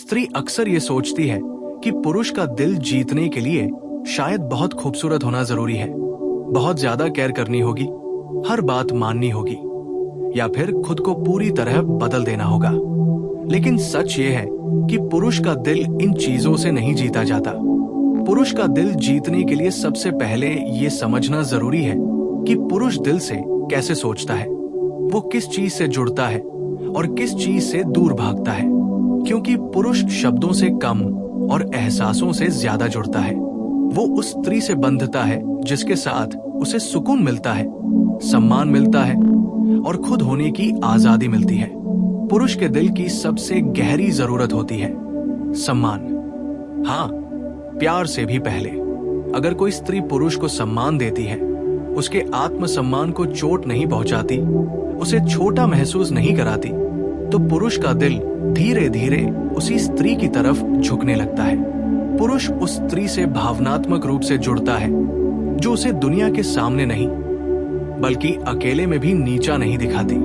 स्त्री अक्सर ये सोचती है कि पुरुष का दिल जीतने के लिए शायद बहुत खूबसूरत होना जरूरी है, बहुत ज्यादा केयर करनी होगी, हर बात माननी होगी, या फिर खुद को पूरी तरह बदल देना होगा। लेकिन सच ये है कि पुरुष का दिल इन चीजों से नहीं जीता जाता। पुरुष का दिल जीतने के लिए सबसे पहले ये समझना जरूरी है कि पुरुष दिल से कैसे सोचता है, वो किस चीज से जुड़ता है और किस चीज से दूर भागता है। क्योंकि पुरुष शब्दों से कम और एहसासों से ज्यादा जुड़ता है। वो उस स्त्री से बंधता है जिसके साथ उसे सुकून मिलता है, सम्मान मिलता है और खुद होने की आजादी मिलती है। पुरुष के दिल की सबसे गहरी जरूरत होती है सम्मान। हाँ, प्यार से भी पहले। अगर कोई स्त्री पुरुष को सम्मान देती है, उसके आत्मसम्मान को चोट नहीं पहुंचाती, उसे छोटा महसूस नहीं कराती, तो पुरुष का दिल धीरे धीरे उसी स्त्री की तरफ झुकने लगता है। पुरुष उस स्त्री से भावनात्मक रूप से जुड़ता है जो उसे दुनिया के सामने नहीं बल्कि अकेले में भी नीचा नहीं दिखाती।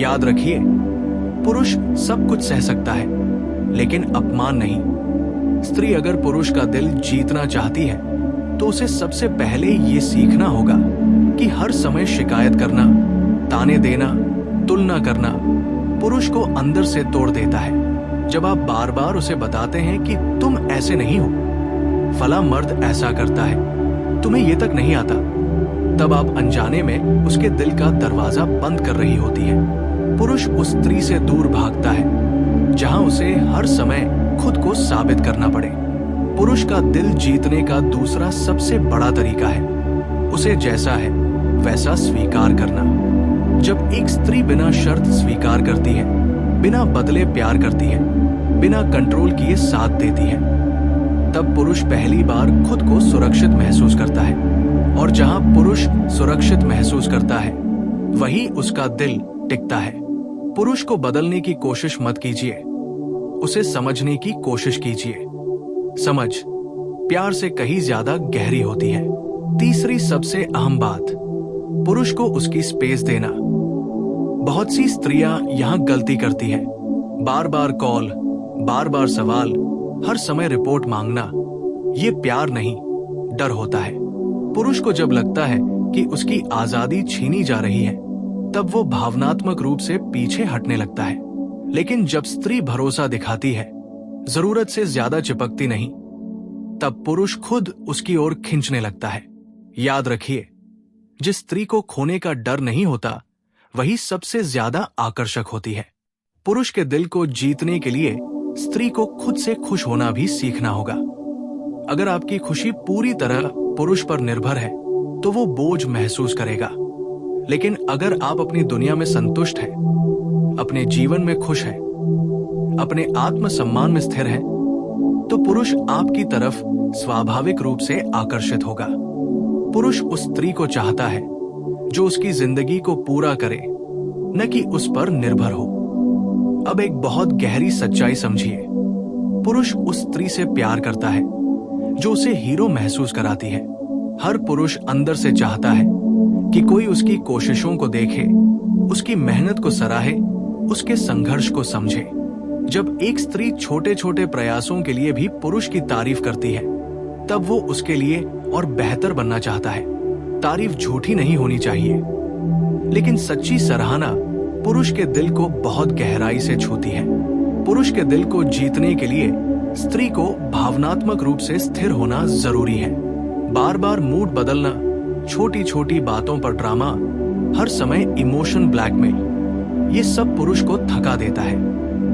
याद रखिए, पुरुष सब कुछ सह सकता है लेकिन अपमान नहीं। स्त्री अगर पुरुष का दिल जीतना चाहती है तो उसे सबसे पहले ये सीखना होगा कि हर समय शिकायत करना, ताने देना, तुलना करना पुरुष को अंदर से तोड़ देता है। जब आप बार बार उसे बताते हैं कि तुम ऐसे नहीं हो, फला मर्द ऐसा करता है, तुम्हें ये तक नहीं आता, तब आप अनजाने में उसके दिल का दरवाजा बंद कर रही होती है। पुरुष उस स्त्री से दूर भागता है जहां उसे हर समय खुद को साबित करना पड़े। पुरुष का दिल जीतने का दूसरा सबसे बड़ा तरीका है उसे जैसा है वैसा स्वीकार करना। जब एक स्त्री बिना शर्त स्वीकार करती है, बिना बदले प्यार करती है, बिना कंट्रोल किए साथ देती है, तब पुरुष पहली बार खुद को सुरक्षित महसूस करता है। और जहां पुरुष सुरक्षित महसूस करता है, वहीं उसका दिल टिकता है। पुरुष को बदलने की कोशिश मत कीजिए, उसे समझने की कोशिश कीजिए। समझ प्यार से कहीं ज्यादा गहरी होती है। तीसरी सबसे अहम बात, पुरुष को उसकी स्पेस देना। बहुत सी स्त्रियां यहां गलती करती हैं। बार बार कॉल, बार बार सवाल, हर समय रिपोर्ट मांगना। ये प्यार नहीं, डर होता है। पुरुष को जब लगता है कि उसकी आजादी छीनी जा रही है, तब वो भावनात्मक रूप से पीछे हटने लगता है। लेकिन जब स्त्री भरोसा दिखाती है, जरूरत से ज्यादा चिपकती नहीं, तब पुरुष खुद उसकी ओर खींचने लगता है। याद रखिए, जिस स्त्री को खोने का डर नहीं होता, वही सबसे ज्यादा आकर्षक होती है। पुरुष के दिल को जीतने के लिए स्त्री को खुद से खुश होना भी सीखना होगा। अगर आपकी खुशी पूरी तरह पुरुष पर निर्भर है, तो वो बोझ महसूस करेगा। लेकिन अगर आप अपनी दुनिया में संतुष्ट हैं, अपने जीवन में खुश हैं, अपने आत्मसम्मान में स्थिर हैं, तो पुरुष आपकी तरफ स्वाभाविक रूप से आकर्षित होगा। पुरुष उस स्त्री को चाहता है जो उसकी जिंदगी को पूरा करे, न कि उस पर निर्भर हो। अब एक बहुत गहरी सच्चाई समझिए, पुरुष उस स्त्री से प्यार करता है जो उसे हीरो महसूस कराती है। हर पुरुष अंदर से चाहता है कि कोई उसकी कोशिशों को देखे, उसकी मेहनत को सराहे, उसके संघर्ष को समझे। जब एक स्त्री छोटे छोटे प्रयासों के लिए भी पुरुष की तारीफ करती है, तब वो उसके लिए और बेहतर बनना चाहता है। तारीफ झूठी नहीं होनी चाहिए, लेकिन सच्ची सराहना पुरुष के दिल को बहुत गहराई से छूती है। पुरुष के दिल को जीतने के लिए स्त्री को भावनात्मक रूप से स्थिर होना जरूरी है। बार बार मूड बदलना, छोटी छोटी बातों पर ड्रामा, हर समय इमोशन ब्लैकमेल, ये सब पुरुष को थका देता है।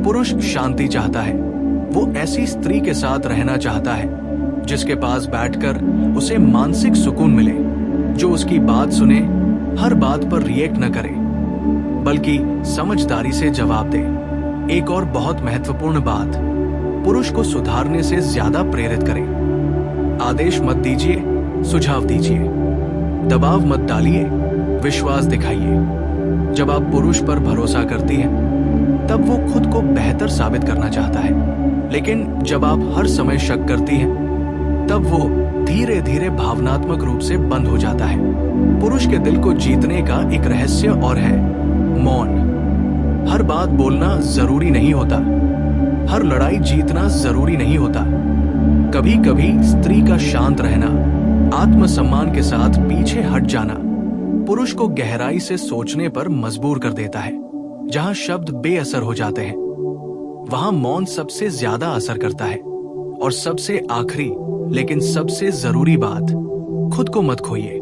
पुरुष शांति चाहता है। वो ऐसी स्त्री के साथ रहना चाहता है जिसके पास बैठकर उसे मानसिक सुकून मिले, जो उसकी बात सुने, हर बात पर रिएक्ट न करे, बल्कि समझदारी से जवाब दे। एक और बहुत महत्वपूर्ण बात, पुरुष को सुधारने से ज्यादा प्रेरित करे। आदेश मत दीजिए, सुझाव दीजिए। दबाव मत डालिए, विश्वास दिखाइए। जब आप पुरुष पर भरोसा करती हैं, तब वो खुद को बेहतर साबित करना चाहता है। लेकिन जब आप हर समय शक करती हैं, तब वो धीरे धीरे भावनात्मक रूप से बंद हो जाता है। पुरुष के दिल को जीतने का एक रहस्य और है मौन। हर बात बोलना जरूरी नहीं होता, हर लड़ाई जीतना जरूरी नहीं होता। कभी कभी स्त्री का शांत रहना, आत्मसम्मान के साथ पीछे हट जाना पुरुष को गहराई से सोचने पर मजबूर कर देता है। जहां शब्द बेअसर हो जाते हैं, वहां मौन सबसे ज्यादा असर करता है। और सबसे आखिरी लेकिन सबसे जरूरी बात, खुद को मत खोइए।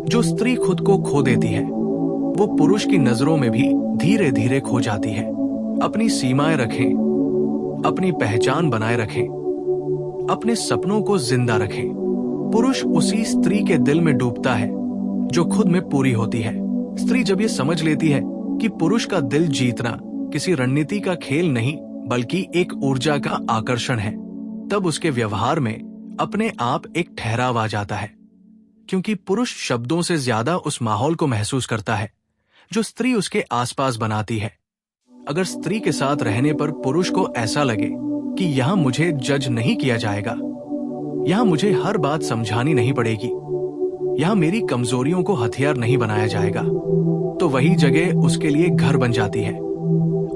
जो स्त्री खुद को खो देती है, वो पुरुष की नजरों में भी धीरे धीरे खो जाती है। अपनी सीमाएं रखें, अपनी पहचान बनाए रखें, अपने सपनों को जिंदा रखें। पुरुष उसी स्त्री के दिल में डूबता है जो खुद में पूरी होती है। स्त्री जब ये समझ लेती है कि पुरुष का दिल जीतना किसी रणनीति का खेल नहीं बल्कि एक ऊर्जा का आकर्षण है, तब उसके व्यवहार में अपने आप एक ठहराव आ जाता है। क्योंकि पुरुष शब्दों से ज्यादा उस माहौल को महसूस करता है जो स्त्री उसके आसपास बनाती है। अगर स्त्री के साथ रहने पर पुरुष को ऐसा लगे कि यहां मुझे जज नहीं किया जाएगा, यहां मुझे हर बात समझानी नहीं पड़ेगी, यहां मेरी कमजोरियों को हथियार नहीं बनाया जाएगा, तो वही जगह उसके लिए घर बन जाती है।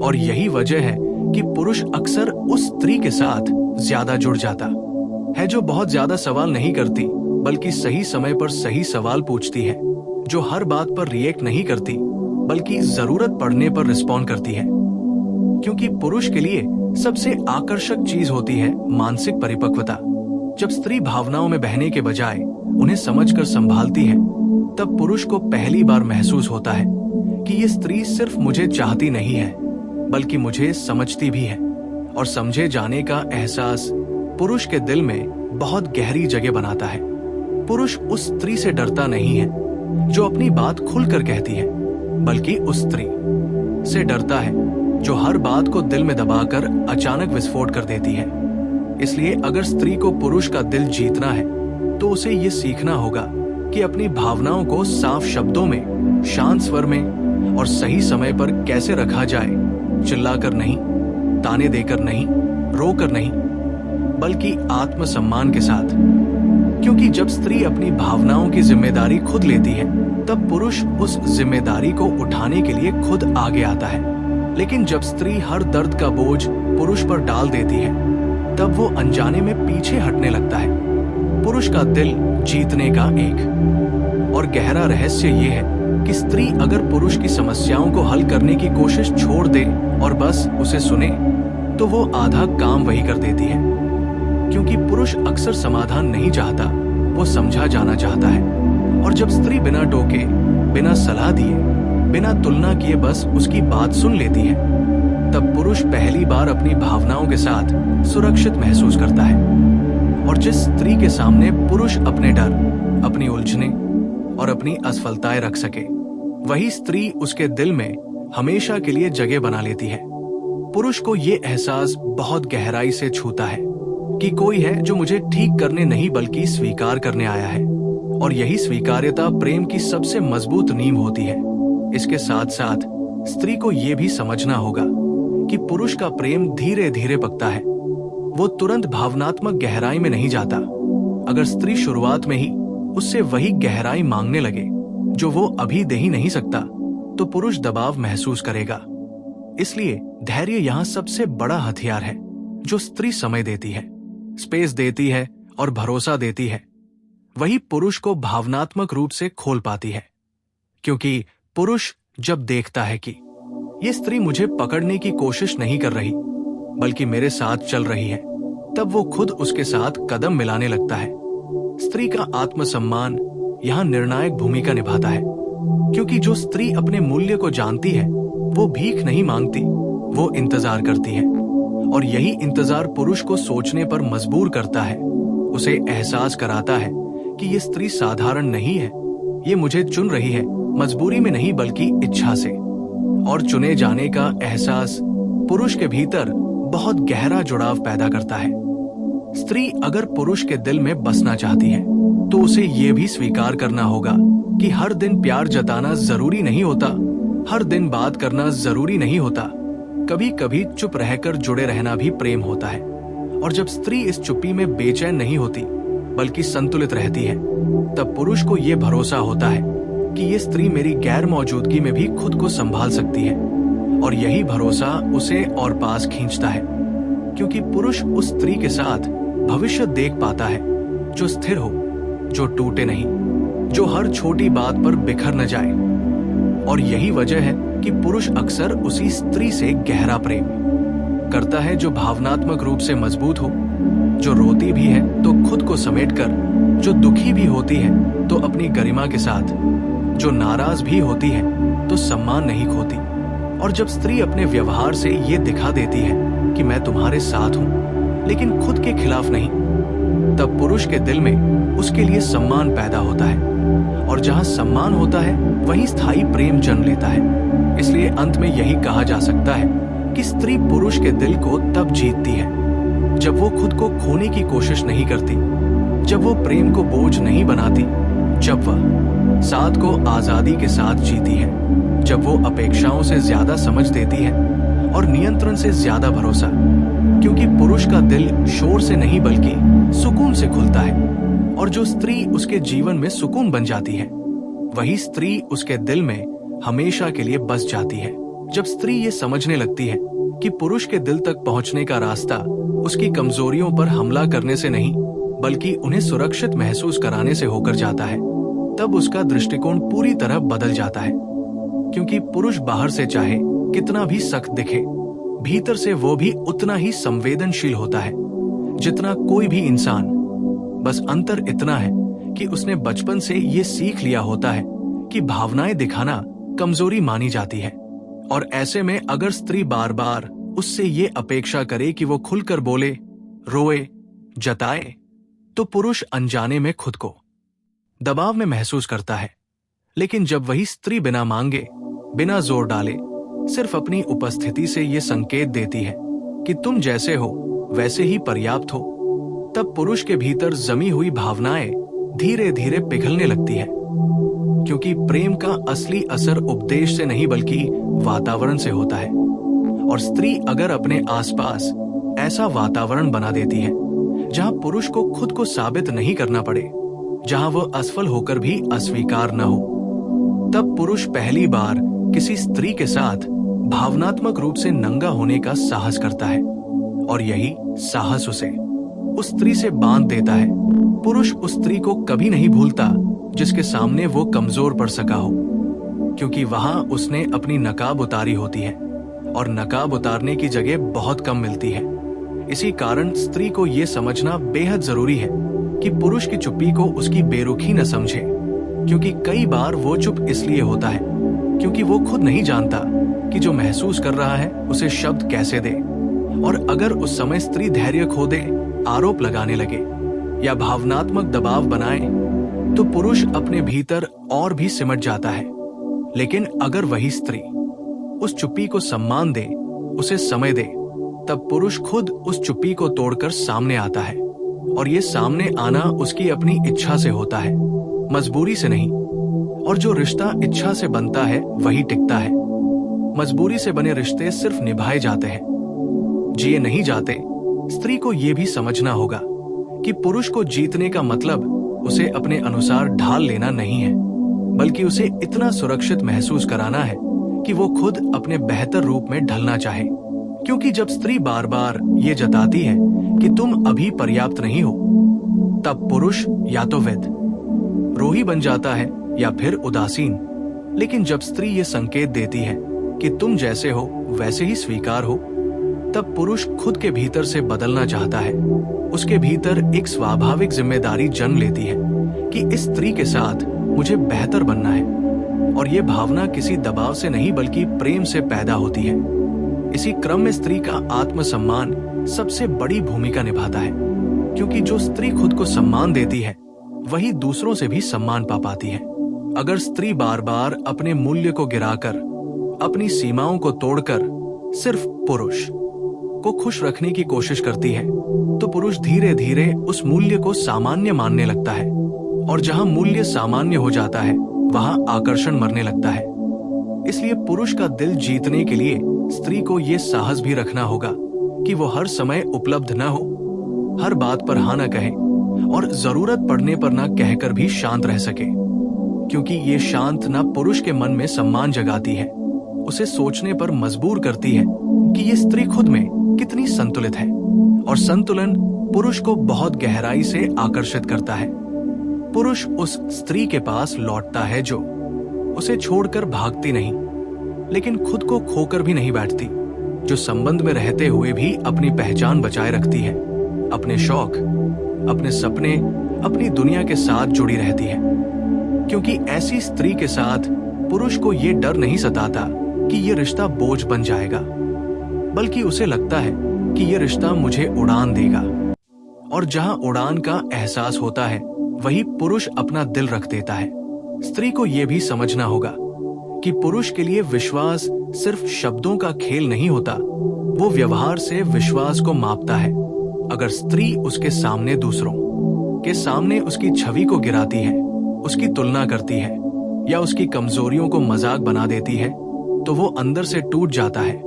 और यही वजह है कि पुरुष अक्सर उस स्त्री के साथ ज्यादा जुड़ जाता है जो बहुत ज्यादा सवाल नहीं करती बल्कि सही समय पर सही सवाल पूछती है, जो हर बात पर रिएक्ट नहीं करती बल्कि जरूरत पड़ने पर रिस्पॉन्ड करती है। क्योंकि पुरुष के लिए सबसे आकर्षक चीज होती है मानसिक परिपक्वता। जब स्त्री भावनाओं में बहने के बजाय उन्हें समझकर संभालती है, तब पुरुष को पहली बार महसूस होता है कि ये स्त्री सिर्फ मुझे चाहती नहीं है बल्कि मुझे समझती भी है। और समझे जाने का एहसास पुरुष के दिल में बहुत गहरी जगह बनाता है। पुरुष उस स्त्री से डरता नहीं है जो अपनी बात खुलकर कहती है, बल्कि उस स्त्री से डरता है जो हर बात को दिल में दबाकर अचानक विस्फोट कर देती है। इसलिए अगर स्त्री को पुरुष का दिल जीतना है तो उसे ये सीखना होगा कि अपनी भावनाओं को साफ शब्दों में, शांत स्वर में और सही समय पर कैसे रखा जाए। चिल्लाकर नहीं, ताने देकर नहीं, रोकर नहीं, बल्कि आत्मसम्मान के साथ। क्योंकि जब स्त्री अपनी भावनाओं की जिम्मेदारी खुद लेती है, तब पुरुष उस जिम्मेदारी को उठाने के लिए खुद आगे आता है। लेकिन जब स्त्री हर दर्द का बोझ पुरुष पर डाल देती है, तब वो अनजाने में पीछे हटने लगता है। पुरुष का दिल जीतने का एक और गहरा रहस्य ये है कि स्त्री अगर पुरुष की समस्याओं को हल करने की कोशिश छोड़ दे और बस उसे सुने, तो वो आधा काम वही कर देती है। क्योंकि पुरुष अक्सर समाधान नहीं चाहता, वो समझा जाना चाहता है। और जब स्त्री बिना टोके, बिना सलाह दिए, बिना तुलना किए बस उसकी बात सुन लेती है, तब पुरुष पहली बार अपनी भावनाओं के साथ सुरक्षित महसूस करता है। और जिस स्त्री के सामने पुरुष अपने डर, अपनी उलझने और अपनी असफलताएं रख सके, वही स्त्री उसके दिल में हमेशा के लिए जगह बना लेती है। पुरुष को ये एहसास बहुत गहराई से छूता है कि कोई है जो मुझे ठीक करने नहीं बल्कि स्वीकार करने आया है। और यही स्वीकार्यता प्रेम की सबसे मजबूत नींव होती है। इसके साथ साथ स्त्री को यह भी समझना होगा कि पुरुष का प्रेम धीरे धीरे पकता है। वो तुरंत भावनात्मक गहराई में नहीं जाता। अगर स्त्री शुरुआत में ही उससे वही गहराई मांगने लगे जो वो अभी दे ही नहीं सकता, तो पुरुष दबाव महसूस करेगा। इसलिए धैर्य यहाँ सबसे बड़ा हथियार है जो स्त्री समय देती है, स्पेस देती है और भरोसा देती है। वही पुरुष को भावनात्मक रूप से खोल पाती है। क्योंकि पुरुष जब देखता है कि ये स्त्री मुझे पकड़ने की कोशिश नहीं कर रही बल्कि मेरे साथ चल रही है, तब वो खुद उसके साथ कदम मिलाने लगता है। स्त्री का आत्मसम्मान यहाँ निर्णायक भूमिका निभाता है। क्योंकि जो स्त्री अपने मूल्य को जानती है, वो भीख नहीं मांगती, वो इंतजार करती है। और यही इंतजार पुरुष को सोचने पर मजबूर करता है, उसे एहसास कराता है कि ये स्त्री साधारण नहीं है, ये मुझे चुन रही है, मजबूरी में नहीं बल्कि इच्छा से। और चुने जाने का एहसास पुरुष के भीतर बहुत गहरा जुड़ाव पैदा करता है। स्त्री अगर पुरुष के दिल में बसना चाहती है, तो उसे ये भी स्वीकार करना होगा कि हर दिन प्यार जताना जरूरी नहीं होता, हर दिन बात करना जरूरी नहीं होता। कभी कभी चुप रहकर जुड़े रहना भी प्रेम होता है। और जब स्त्री इस चुप्पी में बेचैन नहीं होती बल्कि संतुलित रहती है, तब पुरुष को ये भरोसा होता है कि ये स्त्री मेरी गैर मौजूदगी में भी खुद को संभाल सकती है। और यही भरोसा उसे और पास खींचता है। क्योंकि पुरुष उस स्त्री के साथ भविष्य देख पाता है जो स्थिर हो, जो टूटे नहीं, जो हर छोटी बात पर बिखर न जाए। और यही वजह है कि पुरुष अक्सर उसी स्त्री से गहरा प्रेम करता है जो भावनात्मक रूप से मजबूत हो, जो रोती भी है तो खुद को समेटकर, जो दुखी भी होती है तो अपनी गरिमा के साथ, जो नाराज भी होती है तो सम्मान नहीं खोती। और जब स्त्री अपने व्यवहार से ये दिखा देती है कि मैं तुम्हारे साथ हूं, लेकिन खुद के खिलाफ नहीं, तब पुरुष के दिल में उसके लिए सम्मान पैदा होता है। और जहां सम्मान होता है वहीं स्थायी प्रेम जन्म लेता है। इसलिए अंत में यही कहा जा सकता है कि स्त्री पुरुष के दिल को तब जीतती है जब वो खुद को खोने की कोशिश नहीं करती, जब वो प्रेम को बोझ नहीं बनाती, जब वह साथ को आजादी के साथ जीती है, जब वो अपेक्षाओं से ज्यादा समझ देती है और नियंत्रण से ज्यादा भरोसा। क्योंकि पुरुष का दिल शोर से नहीं बल्कि सुकून से खुलता है, और जो स्त्री उसके जीवन में सुकून बन जाती है वही स्त्री उसके दिल में हमेशा के लिए बस जाती है। जब स्त्री ये समझने लगती है कि पुरुष के दिल तक पहुंचने का रास्ता उसकी कमजोरियों पर हमला करने से नहीं बल्कि उन्हें सुरक्षित महसूस कराने से होकर जाता है, तब उसका दृष्टिकोण पूरी तरह बदल जाता है। क्योंकि पुरुष बाहर से चाहे कितना भी सख्त दिखे, भीतर से वो भी उतना ही संवेदनशील होता है जितना कोई भी इंसान। बस अंतर इतना है कि उसने बचपन से ये सीख लिया होता है कि भावनाएं दिखाना कमजोरी मानी जाती है। और ऐसे में अगर स्त्री बार बार उससे ये अपेक्षा करे कि वो खुलकर बोले, रोए, जताए, तो पुरुष अनजाने में खुद को दबाव में महसूस करता है। लेकिन जब वही स्त्री बिना मांगे, बिना जोर डाले, सिर्फ अपनी उपस्थिति से ये संकेत देती है कि तुम जैसे हो वैसे ही पर्याप्त हो, तब पुरुष के भीतर जमी हुई भावनाएं धीरे धीरे पिघलने लगती है। क्योंकि प्रेम का असली असर उपदेश से नहीं बल्कि वातावरण से होता है। और स्त्री अगर अपने आसपास ऐसा वातावरण बना देती है जहां पुरुष को खुद को साबित नहीं करना पड़े, जहां वह असफल होकर भी अस्वीकार न हो, तब पुरुष पहली बार किसी स्त्री के साथ भावनात्मक रूप से नंगा होने का साहस करता है। और यही साहस उसे उस स्त्री से बांध देता है। पुरुष उस स्त्री को कभी नहीं भूलता जिसके सामने वो कमजोर पड़ सका हो, क्योंकि वहां उसने अपनी नकाब उतारी होती है और नकाब उतारने की जगह बहुत कम मिलती है। इसी कारण स्त्री को ये समझना बेहद जरूरी है कि पुरुष की चुप्पी को उसकी बेरुखी न समझे, क्योंकि कई बार वो चुप इसलिए होता है क्योंकि वो खुद नहीं जानता कि जो महसूस कर रहा है उसे शब्द कैसे दे। और अगर उस समय स्त्री धैर्य खो दे, आरोप लगाने लगे या भावनात्मक दबाव बनाए, तो पुरुष अपने भीतर और भी सिमट जाता है। लेकिन अगर वही स्त्री उस चुप्पी को सम्मान दे, उसे समय दे, तब पुरुष खुद उस चुप्पी को तोड़कर सामने आता है। और ये सामने आना उसकी अपनी इच्छा से होता है, मजबूरी से नहीं। और जो रिश्ता इच्छा से बनता है वही टिकता है। मजबूरी से बने रिश्ते सिर्फ निभाए जाते हैं, जिए नहीं जाते। स्त्री को यह भी समझना होगा कि पुरुष को जीतने का मतलब उसे अपने अनुसार ढाल लेना नहीं है, बल्कि उसे इतना सुरक्षित महसूस कराना है कि वो खुद अपने बेहतर रूप में ढलना चाहे। क्योंकि जब स्त्री बार बार ये जताती है कि तुम अभी पर्याप्त नहीं हो, तब पुरुष या तो विद्रोही बन जाता है या फिर उदासीन। लेकिन जब स्त्री ये संकेत देती है कि तुम जैसे हो वैसे ही स्वीकार हो, तब पुरुष खुद के भीतर से बदलना चाहता है। उसके भीतर एक स्वाभाविक जिम्मेदारी जन्म लेती है कि इस स्त्री के साथ मुझे बेहतर बनना है। और ये भावना किसी दबाव से नहीं बल्कि प्रेम से पैदा होती है। इसी क्रम में स्त्री का आत्मसम्मान सबसे बड़ी भूमिका निभाता है, क्योंकि जो स्त्री खुद को सम्मान देती है वही दूसरों से भी सम्मान पा पाती है। अगर स्त्री बार बार अपने मूल्य को गिराकर, अपनी सीमाओं को तोड़कर सिर्फ पुरुष को खुश रखने की कोशिश करती है, तो पुरुष धीरे धीरे उस मूल्य को सामान्य मानने लगता है। और जहां मूल्य सामान्य हो जाता है वहां आकर्षण मरने लगता है। इसलिए पुरुष का दिल जीतने के लिए स्त्री को यह साहस भी रखना होगा कि वो हर समय उपलब्ध न हो, हर बात पर हाँ न कहे और जरूरत पड़ने पर न कहकर भी शांत रह सके। क्योंकि ये शांत ना पुरुष के मन में सम्मान जगाती है, उसे सोचने पर मजबूर करती है कि ये स्त्री खुद में कितनी संतुलित है। और संतुलन पुरुष को बहुत गहराई से आकर्षित करता है। पुरुष उस स्त्री के पास लौटता है जो उसे छोड़कर भागती नहीं, लेकिन खुद को खोकर भी नहीं बैठती, जो संबंध में रहते हुए भी अपनी पहचान बचाए रखती है, अपने शौक, अपने सपने, अपनी दुनिया के साथ जुड़ी रहती है। क्योंकि ऐसी स्त्री के साथ पुरुष को यह डर नहीं सताता कि यह रिश्ता बोझ बन जाएगा, बल्कि उसे लगता है कि यह रिश्ता मुझे उड़ान देगा। और जहां उड़ान का एहसास होता है, वही पुरुष अपना दिल रख देता है। स्त्री को यह भी समझना होगा कि पुरुष के लिए विश्वास सिर्फ शब्दों का खेल नहीं होता, वो व्यवहार से विश्वास को मापता है। अगर स्त्री उसके सामने दूसरों के सामने उसकी छवि को गिराती है, उसकी तुलना करती है या उसकी कमजोरियों को मजाक बना देती है, तो वो अंदर से टूट जाता है।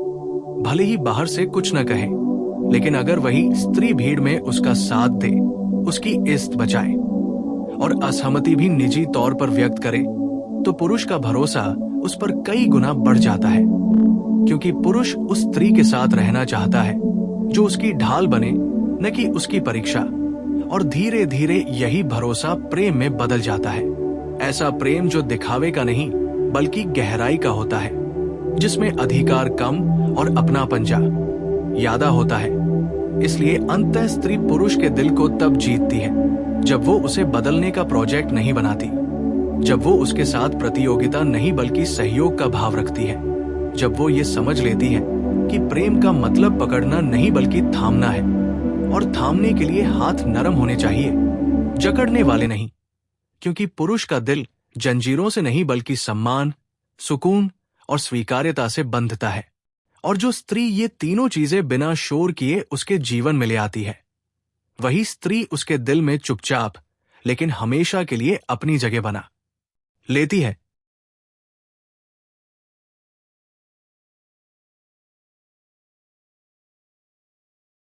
भले ही बाहर से कुछ न कहे, लेकिन अगर वही स्त्री भीड़ में उसका साथ दे, उसकी इज्जत बचाए और असहमति भी निजी तौर पर व्यक्त करे, तो पुरुष का भरोसा उस पर कई गुना बढ़ जाता है। क्योंकि पुरुष उस स्त्री के साथ रहना चाहता है जो उसकी ढाल बने, न कि उसकी परीक्षा। और धीरे धीरे यही भरोसा प्रेम में बदल जाता है। ऐसा प्रेम जो दिखावे का नहीं बल्कि गहराई का होता है, जिसमें अधिकार कम और अपनापन ज्यादा होता है। इसलिए अंततः स्त्री पुरुष के दिल को तब जीतती है जब वो उसे बदलने का प्रोजेक्ट नहीं बनाती, जब वो उसके साथ प्रतियोगिता नहीं बल्कि सहयोग का भाव रखती है, जब वो ये समझ लेती है कि प्रेम का मतलब पकड़ना नहीं बल्कि थामना है, और थामने के लिए हाथ नरम होने चाहिए, जकड़ने वाले नहीं। क्योंकि पुरुष का दिल जंजीरों से नहीं बल्कि सम्मान, सुकून और स्वीकार्यता से बंधता है। और जो स्त्री ये तीनों चीजें बिना शोर किए उसके जीवन में ले आती है, वही स्त्री उसके दिल में चुपचाप लेकिन हमेशा के लिए अपनी जगह बना लेती है।